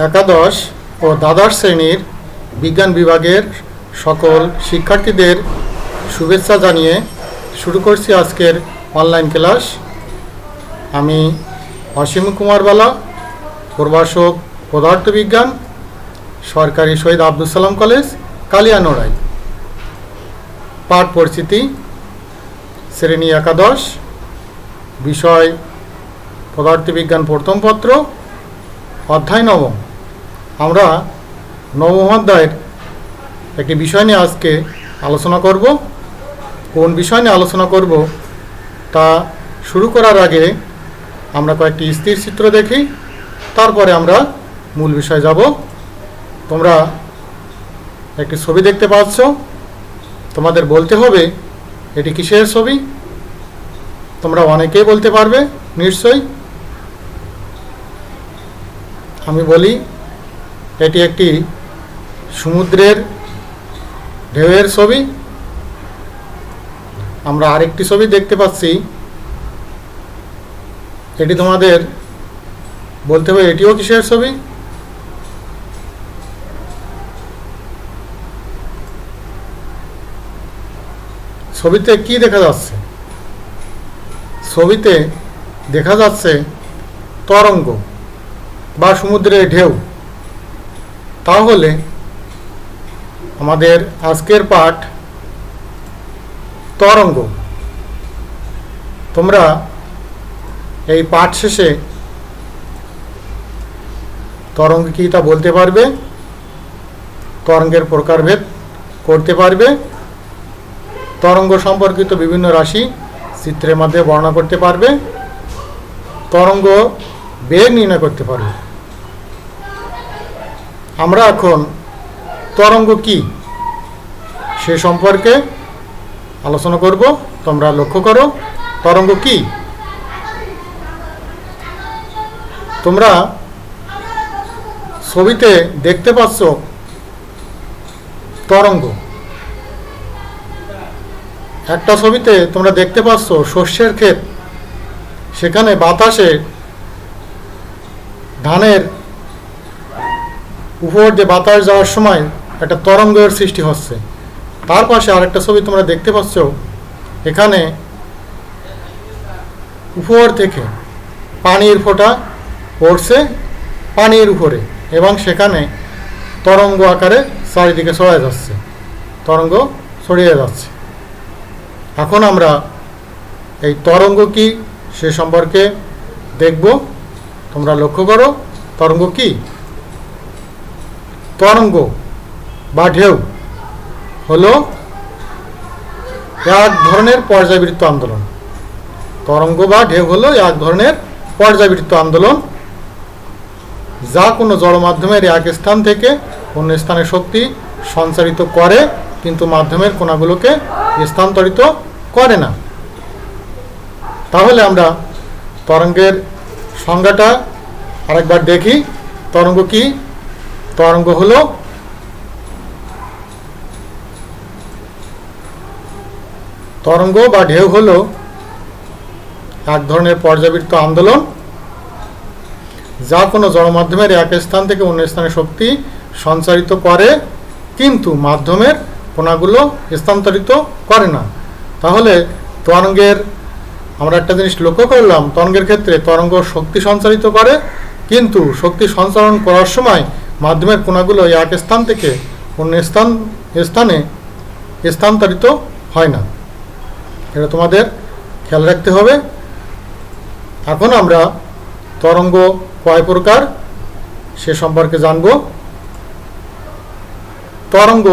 একাদশ ও দ্বাদশ শ্রেণীর বিজ্ঞান বিভাগের সকল শিক্ষার্থীদের শুভেচ্ছা জানিয়ে শুরু করছি আজকের অনলাইন ক্লাস। আমি অসীম কুমার বালা, প্রভাষক পদার্থবিজ্ঞান, সরকারি শহীদ আব্দুল সালাম কলেজ, কালিয়ানড়াই। পাঠ পরিচিতি, শ্রেণী একাদশ, বিষয় পদার্থবিজ্ঞান প্রথম পত্র, অধ্যায় নবম। আমরা নবম অধ্যায়ের একটি বিষয় নিয়ে আজকে আলোচনা করব। কোন বিষয় নিয়ে আলোচনা করব তা শুরু করার আগে আমরা কয়েকটি স্থির চিত্র দেখি, তারপরে আমরা মূল বিষয়ে যাব। তোমরা একটি ছবি দেখতে পাচ্ছ, তোমাদের বলতে হবে এটি কিসের ছবি। তোমরা অনেকেই বলতে পারবে নিশ্চয়ই। আমি বলি এটি একটি সমুদ্রের ঢেউয়ের ছবি। আমরা আরেকটি ছবি দেখতে পাচ্ছি, এটি তোমাদের বলতে হবে এটিও কিসের ছবি। ছবিতে কি দেখা যাচ্ছে? ছবিতে দেখা যাচ্ছে তরঙ্গ বা সমুদ্রের ঢেউ। তাহলে আমাদের আজকের পাঠ তরঙ্গ। তোমরা এই পাঠ শেষে তরঙ্গ কি তা বলতে পারবে, তরঙ্গের প্রকারভেদ করতে পারবে, তরঙ্গ সম্পর্কিত বিভিন্ন রাশি চিত্রের মাধ্যমে বর্ণনা করতে পারবে, তরঙ্গ বেগ নির্ণয় করতে পারবে। আমরা এখন তরঙ্গ কি সে সম্পর্কে আলোচনা করব। তোমরা লক্ষ্য করো তরঙ্গ কি। তোমরা ছবিতে দেখতে পাচ্ছ তরঙ্গ। একটা ছবিতে তোমরা দেখতে পাচ্ছ শস্যের ক্ষেত, সেখানে বাতাসে ধানের উপর যে বাতাস যাওয়ার সময় একটা তরঙ্গের সৃষ্টি হচ্ছে। তার পাশে আরেকটা ছবি তোমরা দেখতে পাচ্ছ, এখানে উপর থেকে পানির ফোঁটা পড়ছে পানির উপরে এবং সেখানে তরঙ্গ আকারে চারিদিকে ছড়িয়ে যাচ্ছে, তরঙ্গ ছড়িয়ে যাচ্ছে। এখন আমরা এই তরঙ্গ কি সে সম্পর্কে দেখব। তোমরা লক্ষ্য করো তরঙ্গ কি। তরঙ্গ বা ঢেউ হলো এক ধরনের পর্যায়বৃত্ত আন্দোলন। তরঙ্গ বা ঢেউ হলো এক ধরনের পর্যায়বৃত্ত আন্দোলন, যা কোনো জড় মাধ্যমের এক স্থান থেকে অন্য স্থানে শক্তি সঞ্চারিত করে, কিন্তু মাধ্যমের কণাগুলোকে স্থানান্তরিত করে না। তাহলে আমরা তরঙ্গের সংজ্ঞাটা আরেকবার দেখি। তরঙ্গ কি? তরঙ্গ হলো তরঙ্গ বা ঢেউ হলো এক ধরনের পর্যায়বৃত্ত আন্দোলন, যা কোনো জড় মাধ্যমের এক স্থান থেকে অন্য স্থানে শক্তি সঞ্চারিত করে, কিন্তু মাধ্যমের কণাগুলো স্থানান্তরিত করে না। তাহলে তরঙ্গের আমরা একটা জিনিস লক্ষ্য করলাম, তরঙ্গের ক্ষেত্রে তরঙ্গ শক্তি সঞ্চারিত করে, কিন্তু শক্তি সঞ্চালন করার সময় মাধ্যমের কণাগুলো এক স্থান থেকে অন্য স্থানে স্থানান্তরিত হয় না। এটা তোমাদের খেয়াল রাখতে হবে। এখন আমরা তরঙ্গ কয় প্রকার সে সম্পর্কে জানব। তরঙ্গ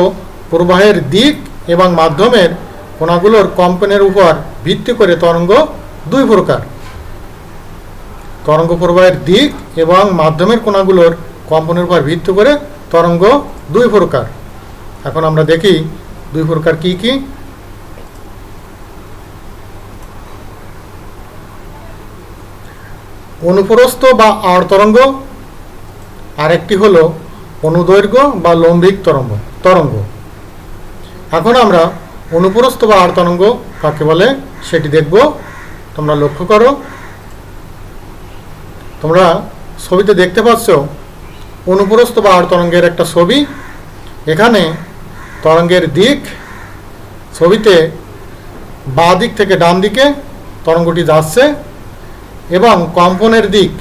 প্রবাহের দিক এবং মাধ্যমের কণাগুলোর কম্পনের উপর ভিত্তি করে তরঙ্গ দুই প্রকার। তরঙ্গ প্রবাহের দিক এবং মাধ্যমের কণাগুলোর কম্পনের উপর ভিত্তি করে তরঙ্গ দুই প্রকার। এখন আমরা দেখি দুই প্রকার কি কি। অনুপ্রস্থ বা আড় তরঙ্গ, আরেকটি হলো অনুদৈর্ঘ্য বা লম্বিক তরঙ্গ। এখন আমরা অনুপ্রস্থ বা আড় তরঙ্গ কাকে বলে সেটি দেখব। তোমরা লক্ষ্য করো, তোমরা ছবিতে দেখতে পাচ্ছ অনুপ্রস্থ বা আড় তরঙ্গের একটা ছবি। এখানে তরঙ্গের দিক, ছবিতে বাঁ দিক থেকে ডান দিকে তরঙ্গটি যাচ্ছে এবং কম্পনের দিক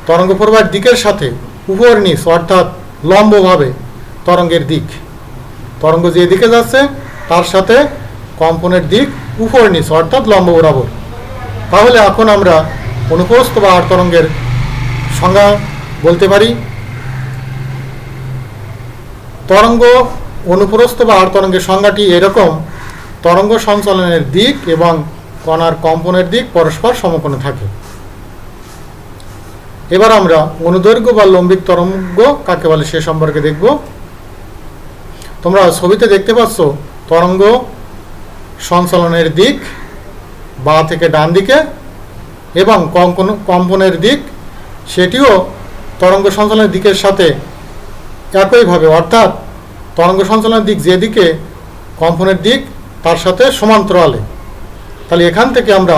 তরঙ্গ প্রবাহের দিকের সাথে উপর নিচ অর্থাৎ লম্বভাবে তরঙ্গের দিক, তরঙ্গ যে দিকে যাচ্ছে তার সাথে কম্পনের দিক উপর নিচ অর্থাৎ লম্ব বরাবর। তাহলে এখন আমরা অনুপ্রস্থ বা আড় তরঙ্গের সংজ্ঞা বলতে পারি। তরঙ্গ অনুপ্রস্থ বা আড় তরঙ্গের সংজ্ঞাটি এরকম: তরঙ্গ সঞ্চালনের দিক এবং কণার কম্পনের দিক পরস্পর সমকোণে থাকে। এবার আমরা অনুদৈর্ঘ্য বা লম্বিক তরঙ্গ কাকে বলে সে সম্পর্কে দেখব। তোমরা ছবিতে দেখতে পাচ্ছ তরঙ্গ সঞ্চালনের দিক বাঁ থেকে ডান দিকে এবং কম্পনের দিক সেটিও তরঙ্গ সঞ্চালনের দিকের সাথে একইভাবে অর্থাৎ তরঙ্গ সঞ্চালনের দিক যেদিকে কম্পনের দিক তার সাথে সমান্তরালে। তাহলে এখান থেকে আমরা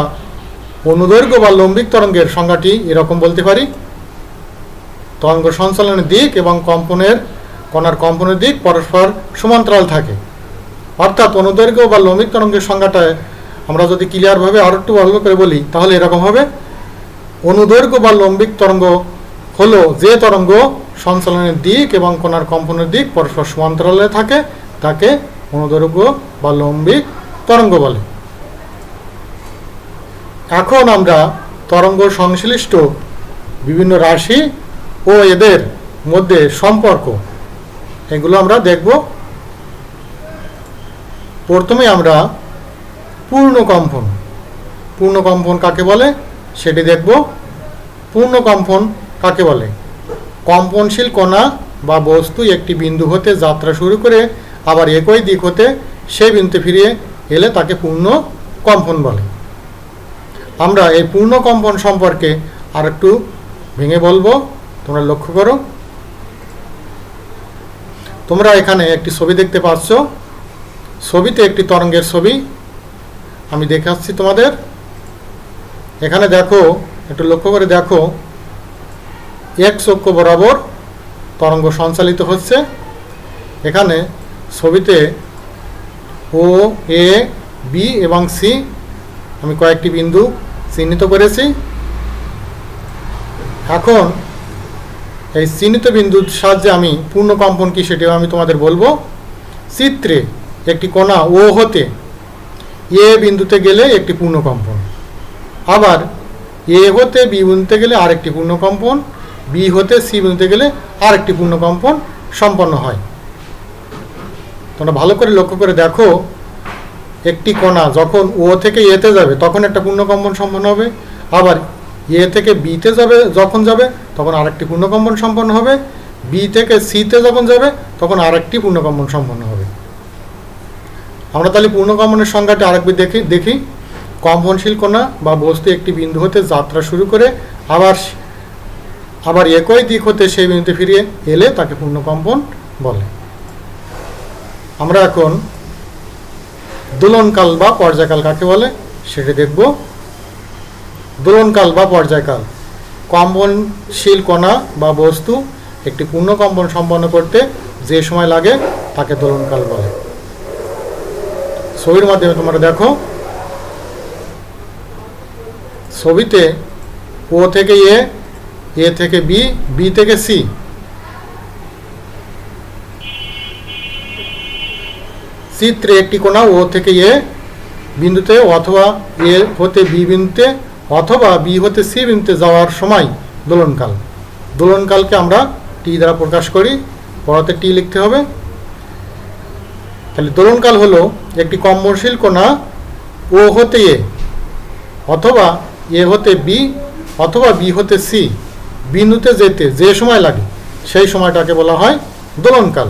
অনুদৈর্ঘ্য বা লম্বিক তরঙ্গের সংজ্ঞাটি এরকম বলতে পারি: তরঙ্গ সঞ্চালনের দিক এবং কণার কম্পনের দিক পরস্পর সমান্তরাল থাকে। অর্থাৎ অনুদৈর্ঘ্য বা লম্বিক তরঙ্গের সংজ্ঞাটা আমরা যদি ক্লিয়ারভাবে আরও একটু ভালো করে বলি তাহলে এরকম হবে: অনুদৈর্ঘ্য বা লম্বিক তরঙ্গ হলো যে তরঙ্গ সঞ্চালনের দিক এবং কণার কম্পনের দিক পরস্পর সমান্তরালে থাকে, তাকে অনুদৈর্ঘ্য বা লম্বিক তরঙ্গ বলে। এখন আমরা তরঙ্গ সংশ্লিষ্ট বিভিন্ন রাশি ও এদের মধ্যে সম্পর্ক এগুলো আমরা দেখব। প্রথমে আমরা পূর্ণকম্পন কাকে বলে সেটি দেখব। পূর্ণকম্পন কাকে বলে? কম্পনশীল কণা বা বস্তু একটি বিন্দু হতে যাত্রা শুরু করে আবার একই দিক হতে সেই বিন্দুতে ফিরে এলে তাকে পূর্ণ কম্পন বলে। আমরা এই পূর্ণ কম্পন সম্পর্কে আর একটু ভেঙে বলবো, তোমরা লক্ষ্য করো। তোমরা এখানে একটি ছবি দেখতে পাচ্ছ। ছবিতে একটি তরঙ্গের ছবি আমি দেখাচ্ছি তোমাদের। এখানে দেখো, একটু লক্ষ্য করে দেখো, এক্স অক্ষ বরাবর তরঙ্গ সঞ্চালিত হচ্ছে। এখানে ছবিতে ও, এ, বি এবং সি আমি কয়েকটি বিন্দু চিহ্নিত করেছি। এখন এই চিহ্নিত বিন্দুর সাহায্যে আমি পূর্ণকম্পন কি সেটিও আমি তোমাদের বলবো। চিত্রে একটি কণা ও হতে এ বিন্দুতে গেলে একটি পূর্ণকম্পন, আবার এ হতে বি বিন্দুতে গেলে আরেকটি পূর্ণকম্পন, বি হতে সি বিন্দুতে গেলে আরেকটি পূর্ণকম্পন সম্পন্ন হয়। তোমরা ভালো করে লক্ষ্য করে দেখো, একটি কণা যখন ও থেকে এতে যাবে তখন একটা পূর্ণকম্পন সম্পন্ন হবে, আবার এ থেকে বিতে যখন যাবে তখন আরেকটি পূর্ণকম্পন সম্পন্ন হবে, বি থেকে সিতে যখন যাবে তখন আরেকটি পূর্ণকম্পন সম্পন্ন হবে। আমরা তাহলে পূর্ণকম্পনের সংজ্ঞাটি আরেকবার দেখি। কম্পনশীল কণা বা বস্তু একটি বিন্দু হতে যাত্রা শুরু করে আবার একই দিক হতে সেই বিন্দুতে ফিরিয়ে এলে তাকে পূর্ণকম্পন বলে। আমরা এখন দোলনকাল বা পর্যায়কাল কাকে বলে সেটি দেখব। দোলনকাল বা পর্যায়কাল: কম্পনশীল কণা বা বস্তু একটি পূর্ণকম্পন সম্পন্ন করতে যে সময় লাগে তাকে দোলনকাল বলে। ছবির মাধ্যমে তোমরা দেখো, ছবিতে ও থেকে এ, এ থেকে বি, বি থেকে সি। চিত্রে একটি কণা ও থেকে এ বিন্দুতে অথবা এ হতে বি বিন্দুতে অথবা বি হতে সি বিন্দুতে যাওয়ার সময় দোলনকাল। দোলনকালকে আমরা টি দ্বারা প্রকাশ করি, পড়াতে টি লিখতে হবে। তাহলে দোলনকাল হলো একটি কম্পনশীল কণা ও হতে এ অথবা এ হতে বি অথবা বি হতে সি বিন্দুতে যেতে যে সময় লাগে সেই সময়টাকে বলা হয় দোলনকাল।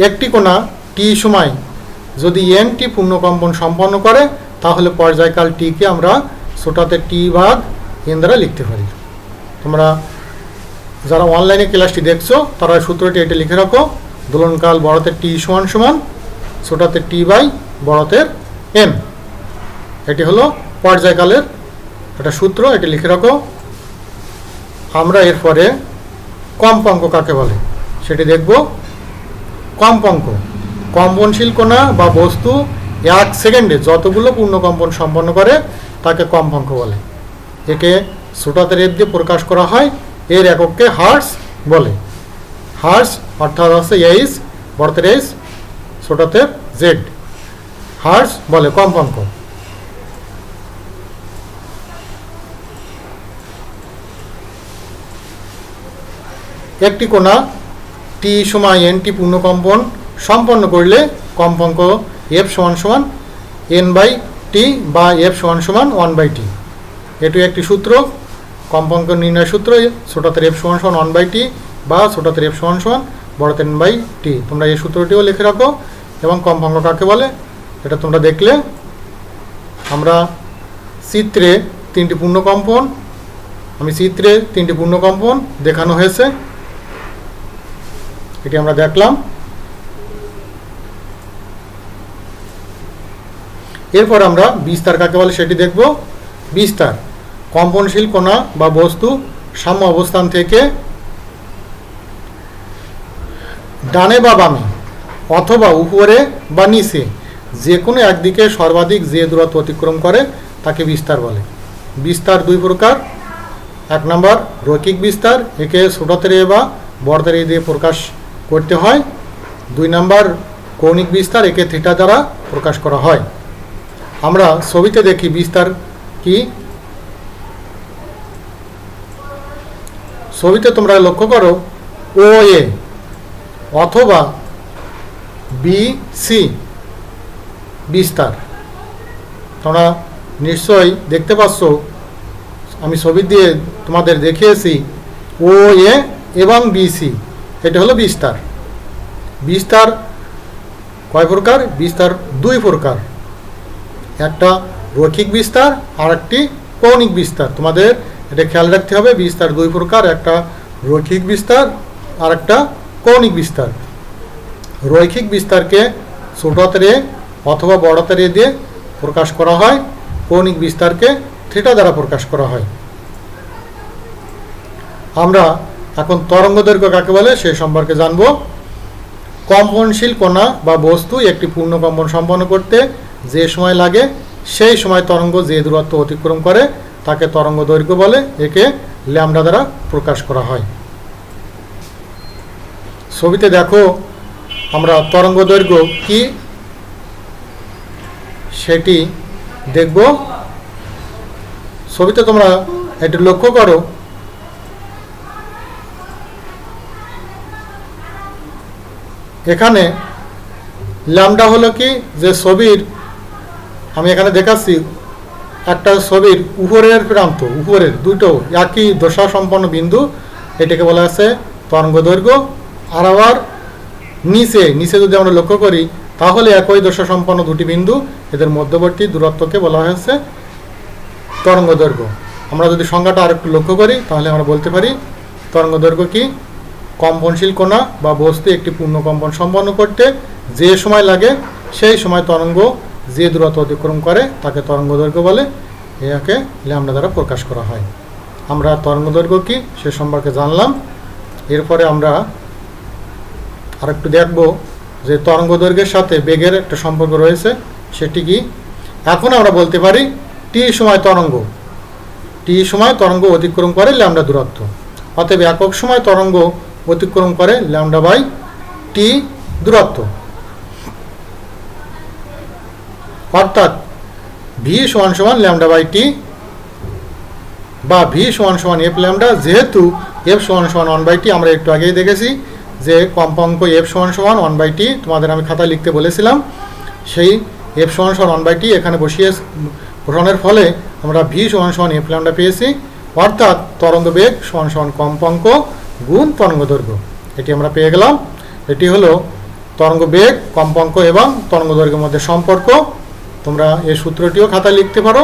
একটি কণা টি সময় যদি এনটি পূর্ণকম্পন সম্পন্ন করে তাহলে পর্যায়কাল টিকে আমরা ছোটাতে টি ভাগ এন দ্বারা লিখতে পারি। তোমরা যারা অনলাইনে ক্লাসটি দেখছো তারা সূত্রটি এটা লিখে রাখো: দোলনকাল বড়তের টি সমান সমান ছোটাতে টি বাই বড়তের এন। এটি হলো পর্যায়কালের একটা সূত্র, এটি লিখে রাখো। আমরা এরপরে কম্পাঙ্ক কাকে বলে সেটি দেখব। কম্পাঙ্ক কম্পনশীল কণা বা বস্তু 1 সেকেন্ডে যতগুলো পূর্ণকম্পন সম্পন্ন করে তাকে কম্পাঙ্ক বলে। একে ছোটাতে রেপ দিয়ে প্রকাশ করা হয়, এর এককে হার্টজ বলে। হার্টজ অর্থাৎ আছে এইচ, বড়তের এইচ, ছোটাতে জেড, হার্টজ বলে কম্পাঙ্ক। একটি কণা টি সময় এনটি পূর্ণকম্পন সম্পন্ন করলে কম্পাঙ্ক এফ সমান সমান এন বাই টি বা এফ সমান সমান 1/t। এটি একটি সূত্র, কম্পাঙ্ক নির্ণয় সূত্র, ছোটাতের এফ সমান সমান 1/t বা ছোটাতের এফ সমান সমান বড়তের এন বাই টি। তোমরা এই সূত্রটিও লিখে রাখো। এবং কম্পাঙ্ক কাকে বলে এটা তোমরা দেখলে। আমরা চিত্রে তিনটি পূর্ণকম্পন দেখানো হয়েছে, এটি আমরা দেখলাম। এরপর আমরা বিস্তার কাকে বলে সেটি দেখব। বিস্তার কম্পনশীল কণা বা বস্তু সাম্য অবস্থান থেকে ডানে বা বামে অথবা উপরে বা নিচে যে কোনো একদিকে সর্বাধিক যে দূরত্ব অতিক্রম করে তাকে বিস্তার বলে। বিস্তার দুই প্রকার। 1 নম্বর রৈখিক বিস্তার, একে ছোটাতের এ বা বড়তের এ দিয়ে প্রকাশ করতে হয়। 2 নম্বর কৌণিক বিস্তার, একে থিটা দ্বারা প্রকাশ করা হয়। আমরা ছবিতে দেখি বিস্তার কি। ছবিতে তোমরা লক্ষ্য করো ও এ অথবা বি সি বিস্তার। তোমরা নিশ্চয়ই দেখতে পাচ্ছ, আমি ছবি দিয়ে তোমাদের দেখিয়েছি ও এ এবং বি সি, এটা হলো বিস্তার। বিস্তার কয় প্রকার? বিস্তার দুই প্রকার, একটা রৈখিক বিস্তার আর একটি কৌণিক বিস্তার। তোমাদের এটা খেয়াল রাখতে হবে, বিস্তার দুই প্রকার, একটা রৈখিক বিস্তার আর একটা কৌণিক বিস্তার। রৈখিক বিস্তারকে ছোটাতের এ অথবা বড়তের এ দিয়ে প্রকাশ করা হয়, কৌণিক বিস্তারকে থিটা দ্বারা প্রকাশ করা হয়। আমরা এখন তরঙ্গ দৈর্ঘ্য কাকে বলে সে সম্পর্কে জানব। কম্পনশীল কণা বা বস্তু একটি পূর্ণকম্পন সম্পন্ন করতে যে সময় লাগে সেই সময় তরঙ্গ যে দূরত্ব অতিক্রম করে তাকে তরঙ্গ দৈর্ঘ্য বলে। একে ল্যামডা দ্বারা প্রকাশ করা হয়। ছবিতে দেখো আমরা তরঙ্গ দৈর্ঘ্য কি সেটি দেখব। ছবিতে তোমরা এটি লক্ষ্য করো, এখানে ল্যামডা হলো কি, যে ছবির আমি এখানে দেখাচ্ছি একটা ছবির উপরের প্রান্ত, উপরের দুটো একই দশা সম্পন্ন বিন্দু, এটাকে বলা আছে তরঙ্গ দৈর্ঘ্য। আর আবার নিচে যদি আমরা লক্ষ্য করি তাহলে একই দশা সম্পন্ন দুটি বিন্দু, এদের মধ্যবর্তী দূরত্বকে বলা হয়েছে তরঙ্গ দৈর্ঘ্য। আমরা যদি সংজ্ঞাটা আর একটু লক্ষ্য করি তাহলে আমরা বলতে পারি তরঙ্গ দৈর্ঘ্য কি, কম্পনশীল কণা বা বস্তু একটি পূর্ণকম্পন সম্পন্ন করতে যে সময় লাগে সেই সময় তরঙ্গ যে দূরত্ব অতিক্রম করে তাকে তরঙ্গ দৈর্ঘ্য বলে। একে ল্যামডা দ্বারা প্রকাশ করা হয়। আমরা তরঙ্গ দৈর্ঘ্য কি সে সম্পর্কে জানলাম। এরপরে আমরা আরেকটু দেখব যে তরঙ্গ দৈর্ঘ্যের সাথে বেগের একটা সম্পর্ক রয়েছে, সেটি কি। এখন আমরা বলতে পারি টি সময় তরঙ্গ অতিক্রম করে ল্যামডা দূরত্ব, অতএব একক সময় তরঙ্গ অতিক্রম করে ল্যামডা বাই টি দূরত্ব। অর্থাৎ ভি সমান সমান ল্যামডা বাই টি বা ভি সমান সমান এফ ল্যামডা, যেহেতু এফ সমান সমান 1/t। আমরা একটু আগেই দেখেছি যে কম্পাঙ্ক এফ সমান সমান 1/t, তোমাদের আমি খাতায় লিখতে বলেছিলাম। সেই এফ সমান সমান 1/t এখানে বসানোর ফলে আমরা ভি সমান সমান এফ ল্যামডা পেয়েছি। অর্থাৎ তরঙ্গ বেগ সমান সমান কম্পাঙ্ক গুণ তরঙ্গ দৈর্ঘ্য, এটি আমরা পেয়ে গেলাম। এটি হলো তরঙ্গ বেগ, কম্পাঙ্ক এবং তরঙ্গ দৈর্ঘ্যের মধ্যে সম্পর্ক। তোমরা এই সূত্রটিও খাতায় লিখতে পারো।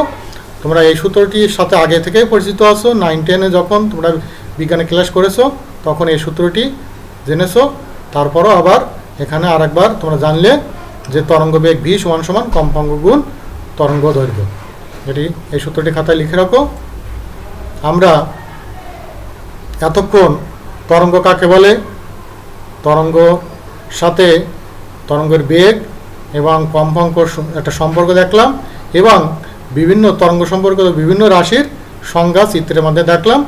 তোমরা এই সূত্রটির সাথে আগে থেকেই পরিচিত আছো, 9-10-এ যখন তোমরা বিজ্ঞানে ক্লাস করেছো তখন এই সূত্রটি জেনেছো। তারপরও আবার এখানে আরেকবার তোমরা জানলে যে তরঙ্গ বেগ ভি সমান সমান কম্পাঙ্ক গুণ তরঙ্গ দৈর্ঘ্য। এটি এই সূত্রটি খাতায় লিখে রাখো। আমরা এতক্ষণ তরঙ্গ কাকে বলে, তরঙ্গ সাথে তরঙ্গের বেগ এবং কম্পাঙ্ক একটা সম্পর্ক দেখলাম, এবং বিভিন্ন তরঙ্গ সম্পর্কিত বিভিন্ন রাশির সংজ্ঞা চিত্রের মধ্যে দেখলাম।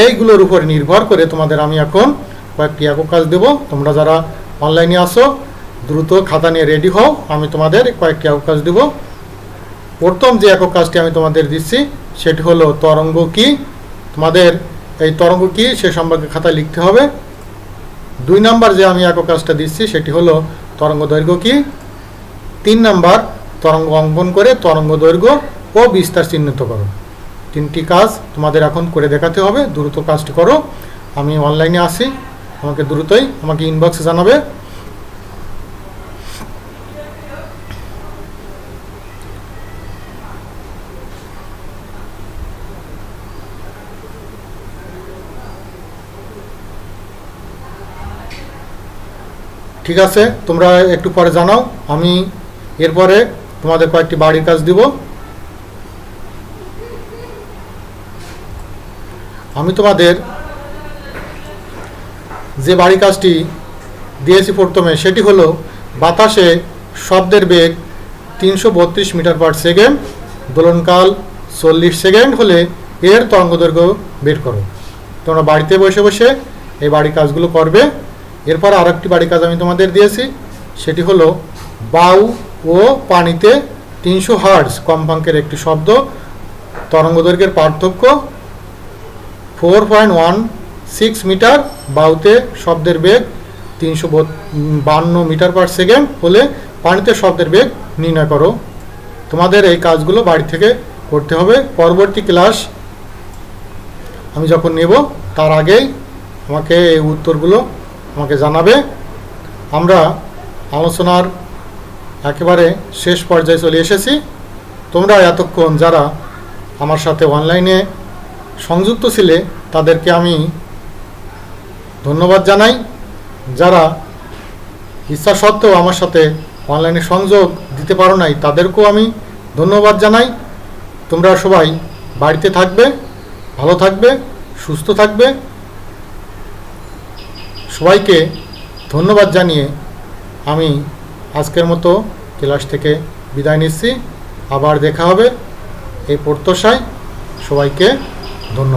এইগুলোর উপর নির্ভর করে তোমাদের আমি এখন কয়েকটি একক কাজ দেব। তোমরা যারা অনলাইনে আসো দ্রুত খাতা নিয়ে রেডি হও, আমি তোমাদের কয়েকটি একক কাজ দেব। প্রথম যে একক কাজটি আমি তোমাদের দিচ্ছি সেটি হলো তরঙ্গ কি। তোমাদের এই তরঙ্গ কি সে সম্পর্কে খাতায় লিখতে হবে। 2 নাম্বার যে আমি একক কাজটা দিচ্ছি সেটি হলো তরঙ্গ দৈর্ঘ্য কি। 3 নাম্বার তরঙ্গ অঙ্কন করে তরঙ্গ দৈর্ঘ্য ও বিস্তার চিহ্নিত করো। 3টি কাজ তোমাদের এখন করে দেখাতে হবে। দ্রুত কাজটি করো। আমি অনলাইনে আসি, আমাকে দ্রুতই আমাকে ইনবক্সে জানাবে। ঠিক আছে, তোমরা একটু পরে জানাও। আমি এরপরে তোমাদের কয়েকটি বাড়ির কাজ দিব। আমি তোমাদের যে বাড়ি কাজটি দিয়েছি প্রথমে সেটি হলো বাতাসে শব্দের বেগ 332 মিটার পার সেকেন্ড, দোলনকাল 40 সেকেন্ড হলে এর তরঙ্গদৈর্ঘ্য বের করো। তোমরা বাড়িতে বসে বসে এই বাড়ি কাজগুলো করবে। এরপর আরেকটি বাড়ি কাজ আমি তোমাদের দিয়েছি, সেটি হলো বায়ু ও পানিতে 300 হার্টজ কম্পাঙ্কের একটি শব্দ তরঙ্গদৈর্ঘ্যের পার্থক্য 4.16 মিটার, বায়ুতে শব্দের বেগ 352 মিটার পার সেকেন্ড হলে পানিতে শব্দের বেগ নির্ণয় করো। তোমাদের এই কাজগুলো বাড়ি থেকে করতে হবে। পরবর্তী ক্লাস আমি যখন নেব তার আগেই আমাকে এই উত্তরগুলো আমাকে জানাবে। আমরা আলোচনার একেবারে শেষ পর্যায়ে চলে এসেছি। তোমরা এতক্ষণ যারা আমার সাথে অনলাইনে সংযুক্ত ছিলে তাদেরকে আমি ধন্যবাদ জানাই। যারা ইচ্ছা সত্ত্বেও আমার সাথে অনলাইনে সংযোগ দিতে পারো নাই তাদেরকেও আমি ধন্যবাদ জানাই। তোমরা সবাই বাড়িতে থাকবে, ভালো থাকবে, সুস্থ থাকবে। সবাইকে ধন্যবাদ জানিয়ে আমি আজকের মতো ক্লাস থেকে বিদায় নিচ্ছি। আবার দেখা হবে এই প্রত্যাশায়। সবাইকে ধন্যবাদ।